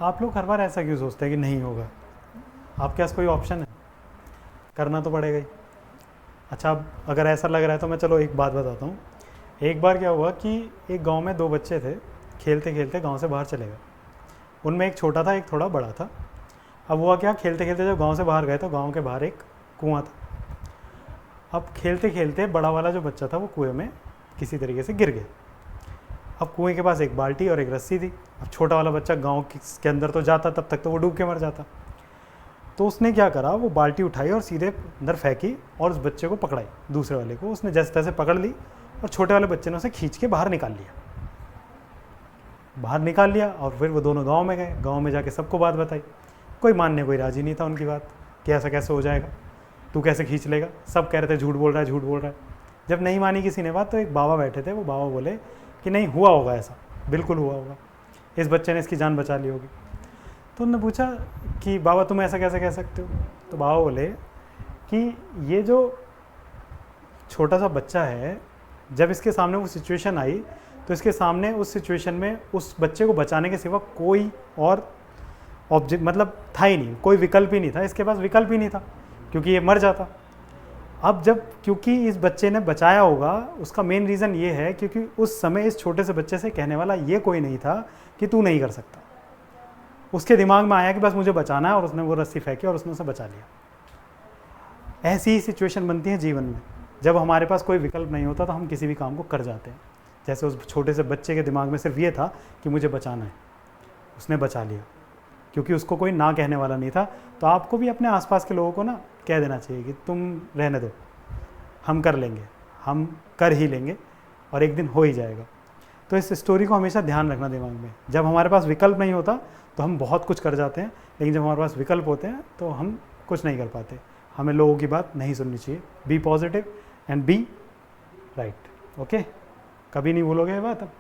आप लोग हर बार ऐसा क्यों सोचते हैं कि नहीं होगा? आपके पास कोई ऑप्शन है? करना तो पड़ेगा ही। अच्छा, अब अगर ऐसा लग रहा है तो मैं चलो एक बात बताता हूँ। एक बार क्या हुआ कि एक गांव में दो बच्चे थे, खेलते खेलते गांव से बाहर चले गए। उनमें एक छोटा था, एक थोड़ा बड़ा था। अब हुआ क्या, खेलते खेलते जब गांव से बाहर गए तो गांव के बाहर एक कुआं था। अब खेलते खेलते बड़ा वाला जो बच्चा था वो कुएं में किसी तरीके से गिर गया। अब कुएं के पास एक बाल्टी और एक रस्सी थी। अब छोटा वाला बच्चा गांव के अंदर तो जाता, तब तक तो वो डूब के मर जाता। तो उसने क्या करा, वो बाल्टी उठाई और सीधे अंदर फेंकी और उस बच्चे को पकड़ाई। दूसरे वाले को उसने जैसे तैसे पकड़ ली और छोटे वाले बच्चे ने उसे खींच के बाहर निकाल लिया। और फिर वो दोनों गांव में गए। गांव में जाके सबको बात बताई। कोई मानने कोई राजी नहीं था उनकी बात कि ऐसा कैसे हो जाएगा, तू कैसे खींच लेगा। सब कह रहे थे झूठ बोल रहा है, झूठ बोल रहा है। जब नहीं मानी किसी ने बात तो एक बाबा बैठे थे, वो बाबा बोले कि नहीं, हुआ होगा ऐसा, बिल्कुल हुआ होगा, इस बच्चे ने इसकी जान बचा ली होगी। तो उन्होंने पूछा कि बाबा तुम ऐसा कैसे कह सकते हो? तो बाबा बोले कि ये जो छोटा सा बच्चा है, जब इसके सामने वो सिचुएशन आई तो इसके सामने उस सिचुएशन में उस बच्चे को बचाने के सिवा कोई और ऑब्जेक्ट मतलब था ही नहीं, कोई विकल्प ही नहीं था। इसके पास विकल्प ही नहीं था क्योंकि ये मर जाता। अब जब क्योंकि इस बच्चे ने बचाया होगा, उसका मेन रीज़न ये है क्योंकि उस समय इस छोटे से बच्चे से कहने वाला ये कोई नहीं था कि तू नहीं कर सकता। उसके दिमाग में आया कि बस मुझे बचाना है और उसने वो रस्सी फेंकी और उसने उसे बचा लिया। ऐसी ही सिचुएशन बनती है जीवन में। जब हमारे पास कोई विकल्प नहीं होता तो हम किसी भी काम को कर जाते हैं। जैसे उस छोटे से बच्चे के दिमाग में सिर्फ ये था कि मुझे बचाना है, उसने बचा लिया क्योंकि उसको कोई ना कहने वाला नहीं था। तो आपको भी अपने आसपास के लोगों को ना कह देना चाहिए कि तुम रहने दो, हम कर लेंगे, हम कर ही लेंगे और एक दिन हो ही जाएगा। तो इस स्टोरी को हमेशा ध्यान रखना दिमाग में। जब हमारे पास विकल्प नहीं होता तो हम बहुत कुछ कर जाते हैं, लेकिन जब हमारे पास विकल्प होते हैं तो हम कुछ नहीं कर पाते। हमें लोगों की बात नहीं सुननी चाहिए। Be positive and be right. Okay, कभी नहीं भूलोगे ये बात अब।